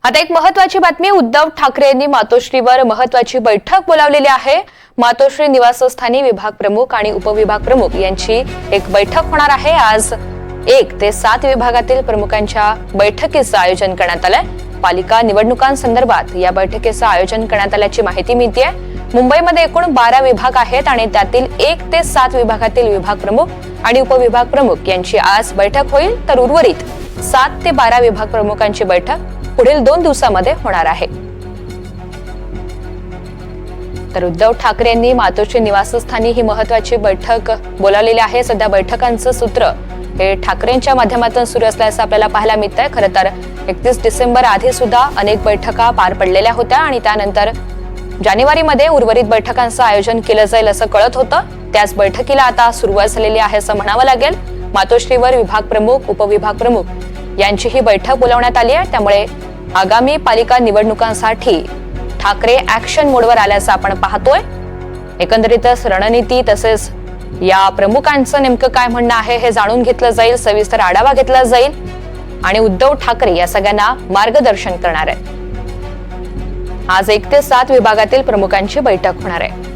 आता एक महत्त्वाची बातमी, उद्धव ठाकरे यांनी मातोश्रीवर महत्त्वाची बैठक बोलावलेली आहे। मातोश्री निवासस्थानी विभाग प्रमुख आणि उपविभाग प्रमुख यांची एक बैठक होणार आहे। आज 1 ते 7 विभागातील प्रमुखांच्या बैठकीचं आयोजन करण्यात आलंय। पालिका निवडणुकांसंदर्भात या बैठकीचं आयोजन करण्यात आल्याची माहिती मिळतेय। मुंबईमध्ये एकूण 12 विभाग आहेत आणि त्यातील 1 ते 7 विभागातील विभाग प्रमुख आणि उपविभाग प्रमुख यांची आज बैठक होईल, तर उर्वरित 7 ते 12 विभाग प्रमुखांची बैठक पुढील 2 दिवसांमध्ये होणार आहे। तर उद्धव ठाकरे यांनी मातोश्री निवासस्थानी ही महत्त्वाची बैठक बोलावलेली आहे। सध्या बैठकांचं सूत्र हे ठाकरेंच्या माध्यमातून सुरू असल्याचं आपल्याला पाहायला मिळतंय। खरं तर 31 डिसेंबर आधी सुद्धा अनेक बैठका पार पडलेल्या होत्या आणि त्यानंतर जानेवारीमध्ये उर्वरित बैठकांचं आयोजन केलं जाईल असं कळत होतं। त्याच बैठकीला आता सुरुवात झालेली आहे असं म्हणावं लागेल। मातोश्रीवर विभाग प्रमुख, उपविभाग प्रमुख यांची ही बैठक बोलावण्यात आली आहे। त्यामुळे आगामी पालिका निवडणुकांसाठी ठाकरे ऍक्शन मोडवर आल्याचं आपण पाहतोय। एकंदरीतच रणनीती तसेच या प्रमुखांचं नेमकं काय म्हणणं आहे हे जाणून घेतलं जाईल, सविस्तर आढावा घेतला जाईल आणि उद्धव ठाकरे या सगळ्यांना मार्गदर्शन करणार आहेत। आज 1 ते 7 विभागातील प्रमुखांची बैठक होणार आहे।